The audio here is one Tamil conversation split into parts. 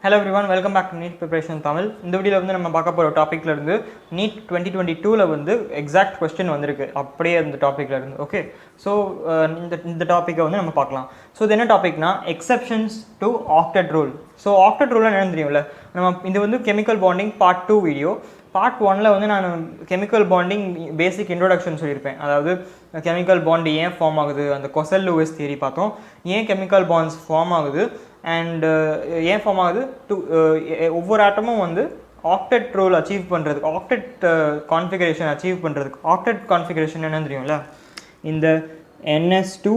Hello everyone, welcome back to NEET Preparation Tamil. இந்த வீடியோல வந்து நம்ம பார்க்க போற டாபிக்ல இருந்து NEET 2022 ல வந்து எக்ஸாக்ட் क्वेश्चन வந்திருக்கு அப்படியே அந்த டாபிக்ல இருந்து. ஓகே, ஸோ இந்த டாபிக்கை வந்து நம்ம பார்க்கலாம். ஸோ இது என்ன டாபிக்னா exceptions to octet rule. So octet rule என்னன்னு தெரியும்ல, நம்ம இது வந்து chemical bonding part 2 video. Part 1ல வந்து நான் கெமிக்கல் பாண்டிங் பேசிக் இன்ட்ரோடக்ஷன் சொல்லியிருப்பேன். அதாவது கெமிக்கல் பாண்ட் ஏன் ஃபார்ம் ஆகுது, அந்த கொசல் லூயிஸ் தியரி பார்த்தோம், ஏன் கெமிக்கல் பாண்ட்ஸ் ஃபார்ம் ஆகுது அண்ட் ஏன் ஃபார்ம் ஆகுது, ஒவ்வொரு ஆட்டமும் வந்து ஆக்டெட் ரூல் அச்சீவ் பண்ணுறதுக்கு, ஆக்டெட் கான்ஃபிகரேஷன் அச்சீவ் பண்ணுறதுக்கு. ஆக்டெட் கான்ஃபிகரேஷன் என்னன்னு தெரியும்ல, இந்த NS2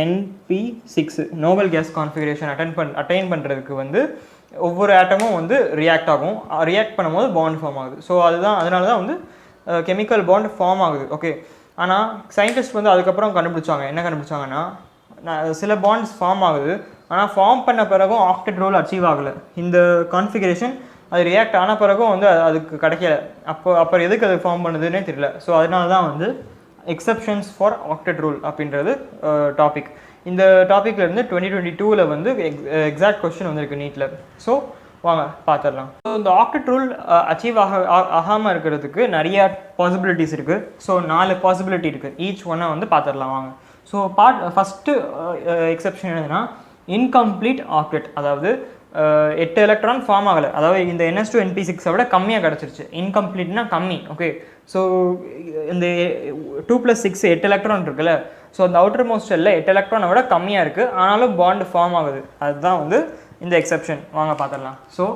NP6 Nobel case configuration attain பண்ணுறதுக்கு வந்து ஒவ்வொரு ஆட்டமும் வந்து ரியாக்ட் ஆகும். ரியாக்ட் பண்ணும்போது பாண்ட் ஃபார்ம் ஆகுது. ஸோ அதனால தான் வந்து கெமிக்கல் பாண்ட் ஃபார்ம் ஆகுது. ஓகே, ஆனால் சயின்டிஸ்ட் வந்து அதுக்கப்புறம் கண்டுபிடிச்சாங்க. என்ன கண்டுபிடிச்சாங்கன்னா, சில பாண்ட்ஸ் ஃபார்ம் ஆகுது, ஆனால் ஃபார்ம் பண்ண பிறகும் ஆக்டெட் ரூல் அச்சீவ் ஆகலை. இந்த கான்ஃபிகரேஷன் அது ரியாக்ட் ஆன பிறகும் வந்து அதுக்கு கிடைக்கல. அப்புறம் எதுக்கு அது ஃபார்ம் பண்ணுதுன்னே தெரியல. ஸோ அதனால தான் வந்து எக்ஸெப்ஷன்ஸ் ஃபார் ஆக்டெட் ரூல் அப்படின்றது டாபிக். இந்த டாப்பிக்கில் இருந்து 2022ல் வந்து எக்ஸாக்ட் கொஸ்டின் வந்திருக்கு நீட்டில். ஸோ வாங்க பார்த்துடலாம். ஸோ இந்த ஆக்டெட் ரூல் அச்சீவ் ஆகாமல் இருக்கிறதுக்கு நிறைய பாசிபிலிட்டிஸ் இருக்குது. ஸோ 4 பாசிபிலிட்டி இருக்குது. ஈச் ஒன்னை வந்து பார்த்துடலாம் வாங்க. ஸோ ஃபஸ்ட்டு எக்ஸெப்ஷன் என்னதுன்னா இன்கம்ப்ளீட் ஆக்டெட். அதாவது 8 எலக்ட்ரான் ஃபார்ம் ஆகலை, அதாவது இந்த NS2 NP6 விட கம்மியாக கிடச்சிருச்சு. இன்கம்ப்ளீட்னா கம்மி. ஓகே, ஸோ இந்த 2+6 8 எலக்ட்ரான் இருக்குல்ல, ஸோ அந்த அவுட்டர் மோஸ்ட் ஷெல்லில் 8 எலக்ட்ரானை விட கம்மியாக இருக்குது, ஆனாலும் பாண்டு ஃபார்ம் ஆகுது. அதுதான் வந்து இந்த எக்ஸெப்ஷன். வாங்க பார்த்துடலாம். ஸோ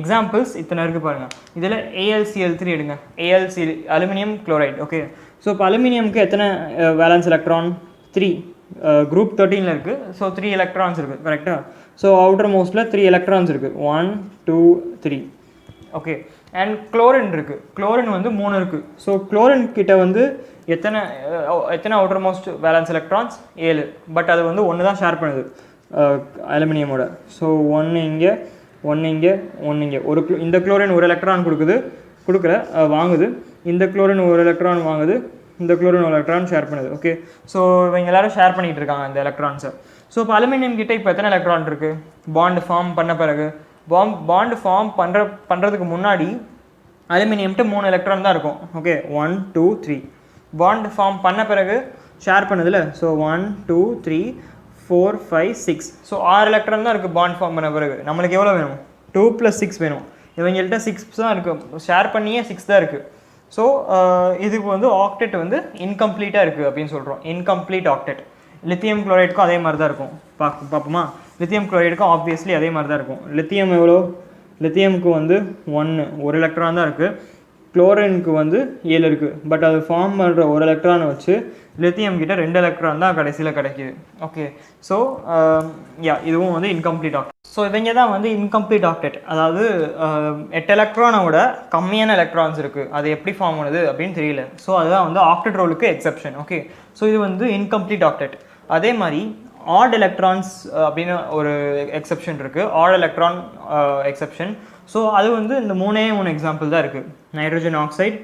எக்ஸாம்பிள்ஸ் இத்தனை இருக்குது பாருங்கள். இதில் AlCl3 எடுங்க. AlCl aluminium chloride. Okay, so இப்போ அலுமினியமுக்கு எத்தனை வேலன்ஸ் எலக்ட்ரான்? 3. குரூப் 13ல் இருக்குது. ஸோ 3 எலக்ட்ரான்ஸ் இருக்குது, கரெக்டாக. ஸோ அவுட்டர் மோஸ்ட்டில் 3 எலக்ட்ரான்ஸ் இருக்குது. 1 2 3. ஓகே, அண்ட் குளோரின் இருக்குது. குளோரின் வந்து 3 இருக்குது. ஸோ குளோரின் கிட்ட வந்து எத்தனை outer most valence electrons? 7. But அது வந்து 1 தான் ஷேர் பண்ணுது அலுமினியமோட. ஸோ 1 இங்கே, 1 இங்கே, 1 இங்கே. இந்த குளோரின் 1 எலக்ட்ரான் வாங்குது. இந்த குளோரின் 1 எலக்ட்ரான் வாங்குது. இந்த குளோரின் 1 எலக்ட்ரான் ஷேர் பண்ணுது. ஓகே, ஸோ இவங்க எல்லாரும் ஷேர் பண்ணிகிட்டு இருக்காங்க இந்த எலக்ட்ரான்ஸை. ஸோ இப்போ அலுமினியம் கிட்டே இப்போ எத்தனை எலக்ட்ரான் இருக்குது? பாண்டு ஃபார்ம் பண்ண பிறகு, பாண்டு ஃபார்ம் பண்ணுறதுக்கு முன்னாடி அலுமினியம்ட்டு 3 எலக்ட்ரான் தான் இருக்கும். ஓகே, 1 2 3. பாண்டு ஃபார்ம் பண்ண பிறகு ஷேர் பண்ணுதில்ல, ஸோ 1 2 3 4 5 6. ஸோ 6 எலக்ட்ரான் தான் இருக்குது பாண்ட் ஃபார்ம் பண்ண பிறகு. நம்மளுக்கு எவ்வளோ வேணும்? 2+6 வேணும். இவங்கள்ட்ட 6 தான் இருக்குது, ஷேர் பண்ணியே 6 தான் இருக்குது. ஸோ இதுக்கு வந்து ஆக்டெட் வந்து இன்கம்ப்ளீட்டாக இருக்குது அப்படின்னு சொல்கிறோம். Incomplete octet. லித்தியம் குளோரைடுக்கும் அதே மாதிரி தான் இருக்கும். பார்ப்போமா? லித்தியம் குளோரைடுக்கும் ஆப்வியஸ்லி அதே மாதிரி தான் இருக்கும். லித்தியம் எவ்வளோ? லித்தியமுக்கு வந்து 1 எலக்ட்ரான் தான் இருக்குது. குளோரினுக்கு வந்து 7 இருக்குது. பட் அது ஃபார்ம் பண்ணுற 1 எலக்ட்ரானை வச்சு லித்தியம் கிட்ட 2 எலக்ட்ரான் தான் கடைசியில் கிடைக்கிது. ஓகே, ஸோ இதுவும் வந்து இன்கம்ப்ளீட் ஆக்டெட். ஸோ இவங்க தான் வந்து இன்கம்ப்ளீட் ஆக்டெட். அதாவது 8 எலக்ட்ரானை விட கம்மியான எலக்ட்ரான்ஸ் இருக்குது, அது எப்படி ஃபார்ம் பண்ணுது அப்படின்னு தெரியல. ஸோ அதுதான் வந்து ஆக்டெட் ரூலுக்கு எக்ஸெப்ஷன். ஓகே, ஸோ இது வந்து இன்கம்ப்ளீட் ஆக்டெட். அதே மாதிரி ஆட் எலக்ட்ரான்ஸ் அப்படின்னு ஒரு எக்ஸெப்ஷன் இருக்குது. Add electron exception. ஸோ அது வந்து இந்த 3 எக்ஸாம்பிள் தான் இருக்குது. நைட்ரஜன் ஆக்சைடு,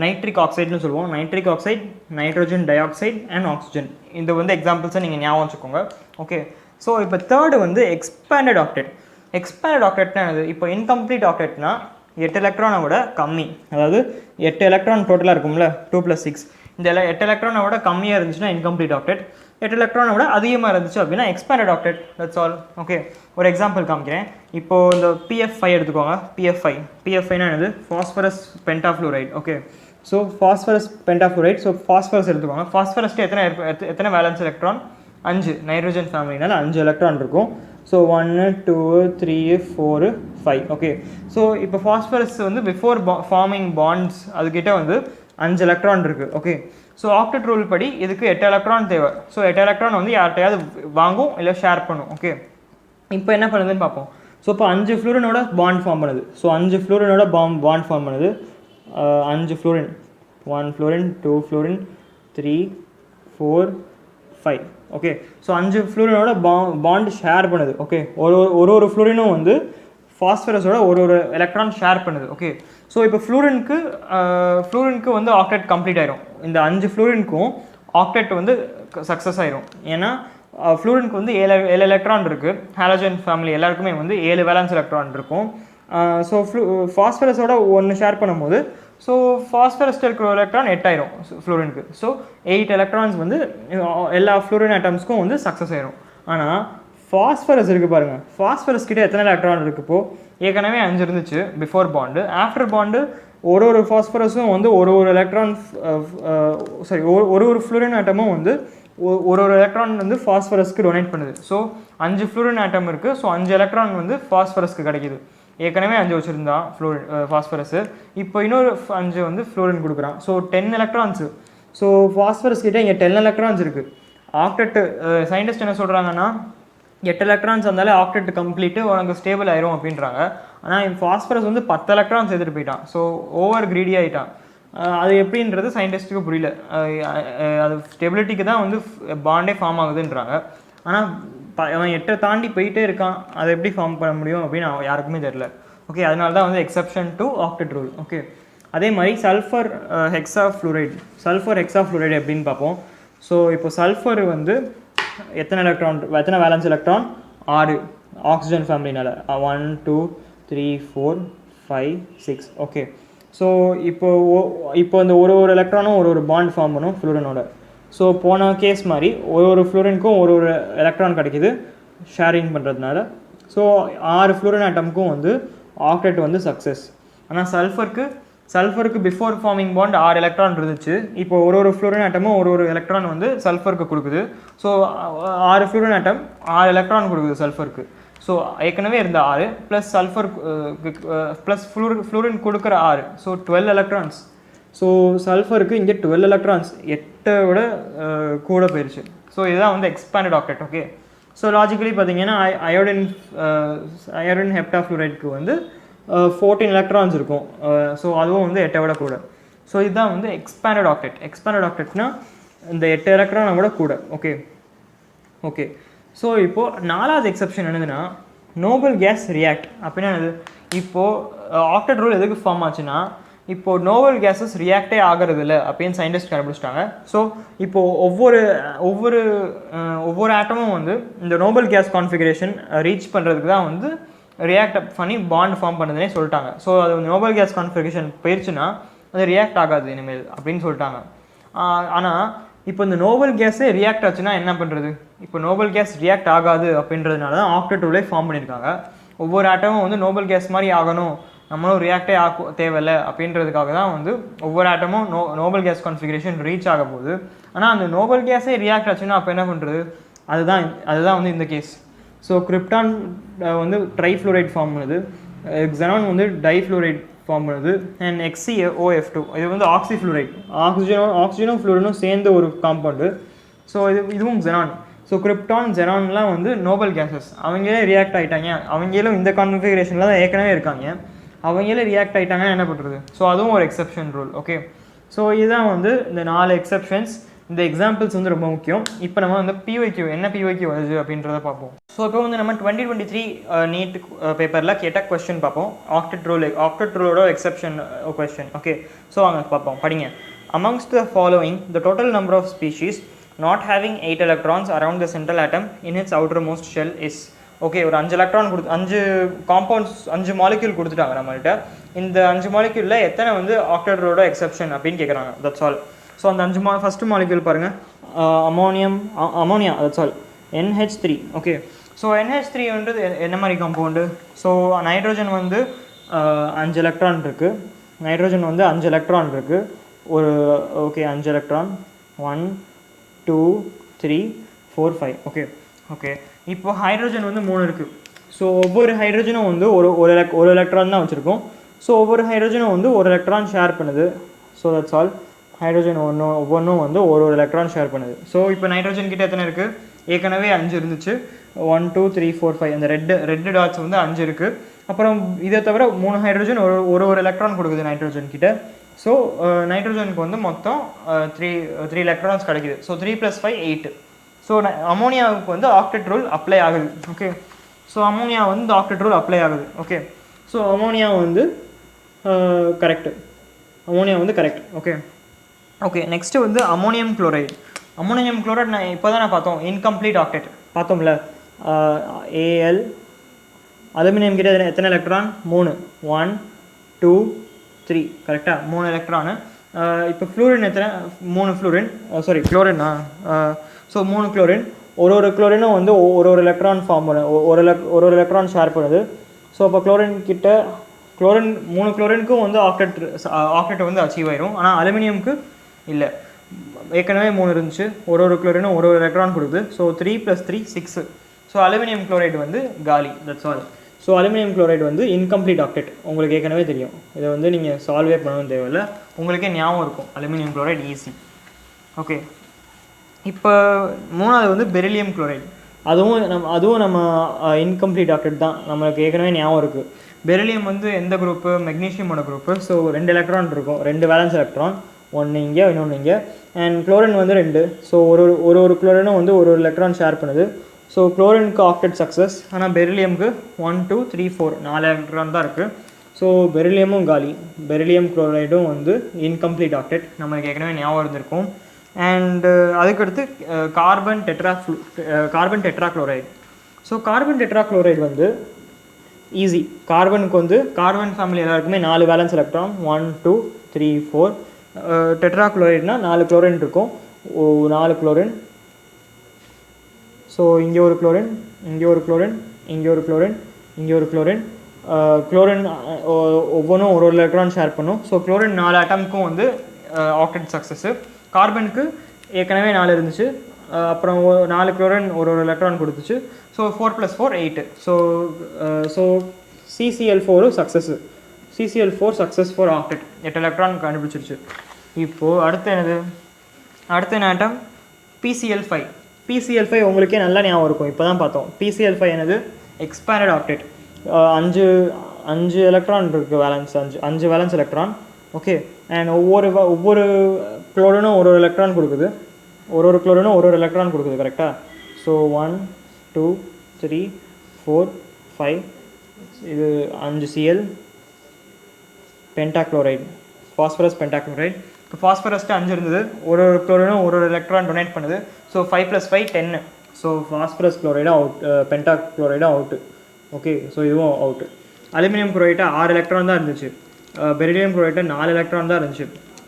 நைட்ரிக் ஆக்சைடுன்னு சொல்லுவோம். Nitric oxide, nitrogen di oxide and oxygen. இந்த வந்து எக்ஸாம்பிள்ஸை நீங்கள் ஞாபகம் வச்சுக்கோங்க. ஓகே, ஸோ இப்போ தேர்டு வந்து எக்ஸ்பேண்டட் ஆக்டெட். எக்ஸ்பேண்டட் ஆக்டெட்னா என்னது? இப்போ இன்கம்ப்ளீட் ஆக்டெட்னா 8 எலக்ட்ரானை விட கம்மி, அதாவது 8 எலக்ட்ரான் டோட்டலாக இருக்கும்ல, 2+6. இந்த 8 எலக்ட்ரானை விட கம்மியாக இருந்துச்சுன்னா இன்கம்ப்ளீட் ஆக்டெட். 8 எலக்ட்ரானை விட அதிகமாக இருந்துச்சு அப்படின்னா expanded octet. That's all. Okay, ஒரு எக்ஸாம்பிள் காமிக்கிறேன். இப்போது இந்த PF5 எடுத்துக்கோங்க. PF5னா என்னது? Phosphorus pentafluoride. Okay, so phosphorus pentafluoride. So phosphorus எடுத்துக்கோங்க. ஃபாஸ்பரஸ்ட்டு எத்தனை வேலன்ஸ் எலக்ட்ரான்? 5. நைட்ரோஜன் ஃபேமிலினால 5 எலக்ட்ரான் இருக்கும். ஸோ 1 2 3 4 5. ஓகே, ஸோ இப்போ ஃபாஸ்பரஸ் வந்து பிஃபோர் ஃபார்மிங் பாண்ட்ஸ் அதுக்கிட்ட வந்து 5 எலக்ட்ரான் இருக்குது. ஓகே, ஸோ ஆக்டெட் ரூல் படி இதுக்கு 8 எலக்ட்ரான் தேவை. ஸோ 8 எலக்ட்ரான் வந்து யார்கிட்டையாவது வாங்கும் இல்லை ஷேர் பண்ணும். ஓகே, இப்போ என்ன பண்ணுதுன்னு பார்ப்போம். ஸோ இப்போ 5 ஃப்ளூரினோட பாண்ட் ஃபார்ம் பண்ணுது. ஸோ 5 ஃப்ளூரினோட பாண்ட் ஃபார்ம் பண்ணுது. 5 fluorine, 1 fluorine 2 fluorine 3 4 5. Okay, so 5 ஃப்ளூரினோட பாண்ட் ஷேர் பண்ணுது. ஓகே, ஒரு ஃப்ளூரினும் வந்து ஃபாஸ்பரஸோட ஒரு எலக்ட்ரான் ஷேர் பண்ணுது. ஓகே, ஸோ இப்போ ஃப்ளூரினுக்கு வந்து ஆக்டெட் கம்ப்ளீட் ஆயிரும். இந்த 5 ஃப்ளூரினுக்கும் ஆக்டெட் வந்து சக்ஸஸ் ஆயிரும். ஏன்னா ஃப்ளூரினுக்கு வந்து 7 எலக்ட்ரான் இருக்குது. ஹாலஜன் ஃபேமிலி எல்லாருக்குமே வந்து 7 வேலன்ஸ் எலக்ட்ரான் இருக்கும். ஸோ ஃபாஸ்பரஸோட ஒன்று ஷேர் பண்ணும்போது ஸோ ஃபாஸ்பரஸில் இருக்கிற எலக்ட்ரான் 8 ஆயிரும் ஃப்ளூரினுக்கு. ஸோ 8 எலக்ட்ரான்ஸ் வந்து எல்லா ஃப்ளூரின் ஆட்டம்ஸ்க்கும் வந்து சக்ஸஸ் ஆயிரும். ஆனால் ஃபாஸ்பரஸ் இருக்குது பாருங்கள், ஃபாஸ்பரஸ் கிட்டே எத்தனை எலக்ட்ரான் இருக்குப்போ ஏற்கனவே 5 இருந்துச்சு பிஃபோர் பாண்டு. ஆஃப்டர் பாண்டு ஒரு ஃபாஸ்பரஸும் வந்து ஒரு எலக்ட்ரான் சாரி ஒரு ஃப்ளூரின் ஆட்டமும் வந்து ஒரு எலக்ட்ரான் வந்து ஃபாஸ்பரஸ்க்கு டொனேட் பண்ணுது. ஸோ 5 ஃப்ளூரின் ஆட்டம் இருக்குது. ஸோ 5 எலக்ட்ரான் வந்து ஃபாஸ்பரஸ்க்கு கிடைக்கிது. ஏற்கனவே 5 வச்சுருந்தான் ஃபாஸ்பரஸு, இப்போ இன்னொரு 5 வந்து ஃப்ளூரின் கொடுக்குறான். So 10 electrons. ஸோ ஃபாஸ்பரஸ் கிட்டே இங்கே 10 எலக்ட்ரான்ஸ் இருக்குது. ஆக்டெட்டு சயின்டிஸ்ட் என்ன சொல்கிறாங்கன்னா 8 எலக்ட்ரான்ஸ் இருந்தாலே ஆக்டெட் கம்ப்ளீட்டு உனக்கு ஸ்டேபிள் ஆயிரும் அப்படின்றாங்க. ஆனால் ஃபாஸ்பரஸ் வந்து 10 எலக்ட்ரான்ஸ் எடுத்துகிட்டு போயிட்டான். ஸோ ஓவர் கிரீடி ஆகிட்டான். அது எப்படின்றது சயின்டிஸ்ட்டுக்கு புரியல. அது ஸ்டெபிலிட்டிக்கு தான் வந்து பாண்டே ஃபார்ம் ஆகுதுன்றாங்க. ஆனால் அவன் 8 தாண்டி போயிட்டே இருக்கான், அதை எப்படி ஃபார்ம் பண்ண முடியும் அப்படின்னு யாருக்குமே தெரியல. ஓகே, அதனால தான் வந்து exception to octet rule. Okay, அதே மாதிரி சல்ஃபர் ஹெக்ஸாஃப்ளூரைடு எப்படின்னு பார்ப்போம். ஸோ இப்போ சல்ஃபர் வந்து எத்தனை வேலன்ஸ் எலக்ட்ரான்? 6 ஆக்சிஜன் ஃபேமிலினால 1 2 3 4 5 6. ஓகே, ஸோ இப்போ இந்த ஒரு எலக்ட்ரானும் ஒரு பாண்ட் ஃபார்ம் பண்ணும் ஃப்ளூரினோட. ஸோ போன கேஸ் மாதிரி ஒரு ஃப்ளூரினுக்கும் ஒரு எலக்ட்ரான் கிடைக்கிது ஷேரிங் பண்ணுறதுனால. ஸோ 6 ஃப்ளூரின் ஆட்டமுக்கும் வந்து ஆக்டெட் வந்து சக்ஸஸ். ஆனால் சல்ஃபருக்கு பிஃபோர் ஃபார்மிங் பாண்ட் 6 எலக்ட்ரான் இருந்துச்சு. இப்போ ஒரு ஃப்ளூரின் ஆட்டமும் ஒரு எலக்ட்ரான் வந்து சல்ஃபருக்கு கொடுக்குது. ஸோ 6 ஃப்ளூரின் ஆட்டம் 6 எலக்ட்ரான் கொடுக்குது சல்ஃபருக்கு. ஸோ ஏற்கனவே இருந்த 6 ப்ளஸ் சல்ஃபர் ப்ளஸ் ஃப்ளூரின் கொடுக்குற 6, ஸோ 12 எலக்ட்ரான்ஸ். ஸோ சல்ஃபருக்கு இங்கே 12 எலக்ட்ரான்ஸ் 8 விட கூட போயிடுச்சு. ஸோ இதுதான் வந்து expanded octet. Okay, so logically பார்த்தீங்கன்னா அயோடின் ஹெப்டாஃப்ளூரைடுக்கு வந்து 14 எலக்ட்ரான்ஸ் இருக்கும். ஸோ அதுவும் வந்து 8 விட கூட. ஸோ இதுதான் வந்து எக்ஸ்பேண்டட் ஆக்டெட்னா இந்த 8 எலக்ட்ரானை விட கூட. ஓகே. ஸோ இப்போது 4வது எக்ஸப்ஷன் என்னதுன்னா நோபல் கேஸ் ரியாக்ட். அப்படின்னா என்னது? இப்போது ஆக்டெட் ரூல் எதுக்கு ஃபார்ம் ஆச்சுன்னா இப்போது நோபல் கேஸஸ் ரியாக்டே ஆகிறது இல்லை அப்படின்னு சயின்டிஸ்ட் கண்டுபிடிச்சிட்டாங்க. ஸோ இப்போது ஒவ்வொரு ஆட்டமும் வந்து இந்த நோபல் கேஸ் கான்ஃபிகரேஷன் ரீச் பண்ணுறதுக்கு தான் வந்து ரியாக்ட் பண்ணி பாண்ட் ஃபார்ம் பண்ணுதுன்னே சொல்லிட்டாங்க. ஸோ அது நோபல் கேஸ் கான்ஃபிகரேஷன் போயிடுச்சுன்னா அது ரியாக்ட் ஆகாது இனிமேல் அப்படின்னு சொல்லிட்டாங்க. ஆனால் இப்போ இந்த நோபல் கேஸே ரியாக்ட் ஆச்சுன்னா என்ன பண்ணுறது? இப்போ நோபல் கேஸ் ரியாக்ட் ஆகாது அப்படின்றதுனால தான் ஆக்டெட் ரூலே ஃபார்ம் பண்ணியிருக்காங்க. ஒவ்வொரு ஆட்டமும் வந்து நோபல் கேஸ் மாதிரி ஆகணும், நம்மளும் ரியாக்டே தேவையில்லை அப்படின்றதுக்காக தான் வந்து ஒவ்வொரு ஆட்டமும் நோபல் கேஸ் கான்ஃபிகரேஷன் ரீச் ஆக போகுது. ஆனால் அந்த நோபல் கேஸே ரியாக்ட் ஆச்சுன்னா அப்போ என்ன பண்ணுறது? அதுதான் வந்து இந்த கேஸ். ஸோ கிரிப்டான் வந்து ட்ரைஃப்ளூரைட் ஃபார்ம் பண்ணுது, xenon வந்து டைஃப்ளூரைட் ஃபார்ம் பண்ணுது, அண்ட் XeOF2 இது வந்து ஆக்சிஃப்ளூரைட். ஆக்சிஜனும் ஃப்ளூரினும் சேர்ந்த ஒரு காம்பவுண்டு. ஸோ இதுவும் xenon. ஸோ கிரிப்டான் xenonலாம் வந்து நோபல் கேஸஸ். அவங்களே ரியாக்ட் ஆகிட்டாங்க, அவங்களும் இந்த கான்ஃபிகரேஷனில் தான் ஏற்கனவே இருக்காங்க, அவங்களே ரியாக்ட் ஆகிட்டாங்கன்னா என்ன பண்ணுறது? ஸோ அதுவும் ஒரு எக்ஸப்ஷன் ரூல். ஓகே, ஸோ இதுதான் வந்து இந்த 4 எக்ஸப்ஷன்ஸ். இந்த எக்ஸாம்பிள்ஸ் வந்து ரொம்ப முக்கியம். இப்போ நம்ம வந்து PYQ என்ன PYQ வருது அப்படின்றத பார்ப்போம். ஸோ இப்போ வந்து நம்ம 2023 NEET பேப்பரில் கேட்ட கொஸ்டின் பார்ப்போம். ஆக்டெட் ரூலோட எக்ஸப்ஷன் கொஸ்டின். ஓகே, ஸோ அங்கே பார்ப்போம், படிங்க. Amongst the following, the total number of species not having 8 electrons around the central atom in its outermost shell is. Okay, ஒரு 5 எலக்ட்ரான் 5 காம்பவுண்ட்ஸ் 5 மாலிக்யூல் கொடுத்துட்டாங்க நம்மள்கிட்ட. இந்த 5 மாலிக்யூலில் எத்தனை வந்து ஆக்டெட் ரூலோட எக்ஸப்ஷன் அப்படின்னு கேட்குறாங்க. That's all. ஸோ அந்த 5 ஃபஸ்ட்டு மாலிக்யூல் பாருங்கள், ammonia. That's all. NH3. Okay, so NH3ன்றது என்ன மாதிரி காம்பவுண்டு? ஸோ நைட்ரோஜன் வந்து 5 எலக்ட்ரான் இருக்குது, நைட்ரோஜன் வந்து 5 எலக்ட்ரான் இருக்குது. ஒரு 5 எலக்ட்ரான் 1 2 3 4 5. ஓகே, இப்போ ஹைட்ரோஜன் வந்து 3 இருக்குது. ஸோ ஒவ்வொரு ஹைட்ரோஜனும் வந்து ஒரு எலக்ட்ரான் தான் வச்சுருக்கோம். ஸோ ஒவ்வொரு ஹைட்ரோஜனும் வந்து ஒரு எலக்ட்ரான் ஷேர் பண்ணுது. So that's all. ஹைட்ரோஜன் ஒவ்வொன்றும் வந்து ஒரு எலக்ட்ரான் ஷேர் பண்ணுது. ஸோ இப்போ நைட்ரோஜன் கிட்ட எத்தனை இருக்குது? ஏற்கனவே 5 இருந்துச்சு. 1 2 3 4 5. அந்த ரெட் டாட்ஸ் வந்து 5 இருக்குது. அப்புறம் இதை தவிர 3 ஹைட்ரோஜன் ஒரு எலக்ட்ரான் கொடுக்குது நைட்ரோஜன் கிட்ட. ஸோ நைட்ரோஜனுக்கு வந்து மொத்தம் 3 எலக்ட்ரான்ஸ் கிடைக்குது. ஸோ 3 + 5 8. ஸோ அமோனியாவுக்கு வந்து ஆக்டெட் ரூல் அப்ளை ஆகுது. ஓகே, ஸோ அமோனியா வந்து ஆக்டெட் ரூல் அப்ளை ஆகுது. ஓகே, ஸோ அமோனியா வந்து கரெக்ட். ஓகே, நெக்ஸ்ட்டு வந்து அமோனியம் குளோரைடு. அம்மோனியம் குளோரைட் நான் இப்போ தான் பார்த்தோம் இன்கம்ப்ளீட் ஆக்டெட் பார்த்தோம்ல. ஏஎல் அலுமினியம் கிட்ட எத்தனை எலக்ட்ரான்? 3, 1 2 3 கரெக்டாக 3 எலக்ட்ரானு. இப்போ ஃப்ளூரின் எத்தனை? 3 ஃப்ளூரின், சாரி குளோரினா. ஸோ 3 குளோரின், ஒரு குளோரினும் வந்து ஒரு எலக்ட்ரான் ஃபார்ம் பண்ணு, ஒரு எலக்ட்ரான் ஷேர் பண்ணுது. ஸோ அப்போ குளோரின் 3 குளோரினுக்கும் வந்து ஆக்டெட் வந்து அச்சீவ் ஆயிரும். ஆனால் அலுமினியமுக்கு இல்லை, ஏற்கனவே 3 இருந்துச்சு, ஒரு குளோரினும் ஒரு எலக்ட்ரான் கொடுக்குது. ஸோ 3 + 3 6. ஸோ அலுமினியம் குளோரைடு வந்து காலி, that's all. So aluminium chloride வந்து இன்கம்ப்ளீட் ஆக்டெட், உங்களுக்கு ஏற்கனவே தெரியும். இதை வந்து நீங்கள் சால்வே பண்ணவும் தேவையில்லை, உங்களுக்கே ஞாபகம் இருக்கும் அலுமினியம் குளோரைடு ஈஸி. ஓகே, இப்போ மூணாவது வந்து பெரிலியம் குளோரைடு. அதுவும் நம்ம இன்கம்ப்ளீட் ஆக்டெட் தான், நம்மளுக்கு ஏற்கனவே ஞாபகம் இருக்குது. பெரிலியம் வந்து எந்த குரூப்பு? மெக்னீஷியமோட குரூப்பு. ஸோ 2 எலக்ட்ரான் இருக்கும், 2 வேலன்ஸ் எலக்ட்ரான், ஒன்று இங்கே இன்னொன்று இங்கே. அண்ட் குளோரின் வந்து 2. ஸோ ஒரு குளோரினும் வந்து ஒரு எலக்ட்ரான் ஷேர் பண்ணுது. ஸோ குளோரினுக்கு ஆக்டெட் சக்ஸஸ். ஆனால் பெரிலியமுக்கு 1 2 3 4 4 எலக்ட்ரான் தான் இருக்குது. ஸோ பெரிலியமும் காலி. பெரிலியம் குளோரைடும் வந்து இன்கம்ப்ளீட் ஆக்டெட், நம்மளுக்கு ஏற்கனவே ஞாபகம் இருந்திருக்கும். அண்டு அதுக்கடுத்து carbon tetrachloride. So carbon tetrachloride வந்து ஈஸி. கார்பனுக்கு வந்து கார்பன் ஃபேமிலி எல்லாருக்குமே 4 வேலன்ஸ் எலக்ட்ரான், 1 2 3 4. டெட்ராக்ளோரைட்னா 4 குளோரின் இருக்கும், 4 குளோரின். ஸோ இங்கே ஒரு குளோரின், இங்கே ஒரு குளோரின், இங்கே ஒரு குளோரின், இங்கே ஒரு குளோரின். குளோரின் ஒவ்வொன்றும் ஒரு எலக்ட்ரான் ஷேர் பண்ணும். ஸோ குளோரின் 4 ஆட்டமுக்கும் வந்து ஆக்டெட் சக்ஸஸ்ஸு. கார்பனுக்கு ஏற்கனவே 4 இருந்துச்சு, அப்புறம் 4 குளோரின் ஒரு எலக்ட்ரான் கொடுத்துச்சு. So 4 + 4 8. So CCl4 success. CCl4 success for octet, 8 electron கண்டுபிடிச்சிருச்சு. இப்போது அடுத்து என்ன ஆட்டம்? PCl5. PCl5 உங்களுக்கே நல்லா ஞாபகம் இருக்கும், இப்போ தான் பார்த்தோம். PCl5 என்னது? Expanded octet. 5 எலக்ட்ரான் இருக்குது, valence 5 valence electron. Okay, and ஒவ்வொரு குளோரினும் ஒரு எலக்ட்ரான் கொடுக்குது, ஒரு குளோரினும் ஒரு எலக்ட்ரான் கொடுக்குது, கரெக்டாக? ஸோ 1 2 3 4 5. இது 5 Cl பென்டாக்ளோரைடு, ஃபாஸ்பரஸ் பென்டாக்ளோரைடு. இப்போ ஃபாஸ்பரஸ்ட்டு 5 இருந்தது, ஒரு குளோரினும் ஒரு எலக்ட்ரான் டொனேட் பண்ணுது. ஸோ 5 + 5 10. ஸோ ஃபாஸ்பரஸ் குளோரைடும் அவுட், பென்டாக்ளோரைடும் அவுட்டு. ஓகே, ஸோ இதுவும் அவுட்டு. அலுமினியம் குளோரைட்டை 6 எலக்ட்ரான் தான் இருந்துச்சு, பெரிலியம் குளோரைட்டை 4 எலக்ட்ரான் தான் இருந்துச்சு,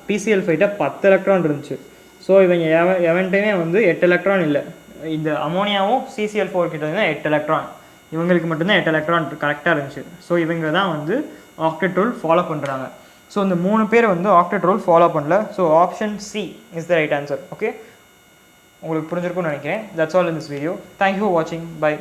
PCl5 10 எலக்ட்ரான் இருந்துச்சு. ஸோ இவங்க எவன்ட்டையுமே வந்து 8 எலக்ட்ரான் இல்லை. இந்த அமோனியாவும் CCl4 கிட்ட இருந்தால் 8 எலக்ட்ரான், இவங்களுக்கு மட்டும்தான் 8 எலக்ட்ரான் கரெக்டாக இருந்துச்சு. ஸோ இவங்க தான் வந்து ஆக்டெட் ரூல் ஃபாலோ பண்ணுறாங்க. ஸோ இந்த 3 பேர் வந்து ஆக்டெட் ரூல் ஃபாலோ பண்ணல. So option C is the right answer. Okay, உங்களுக்கு புரிஞ்சிருக்கும்னு நினைக்கிறேன். That's all in this video. Thank you for வாட்சிங். பை.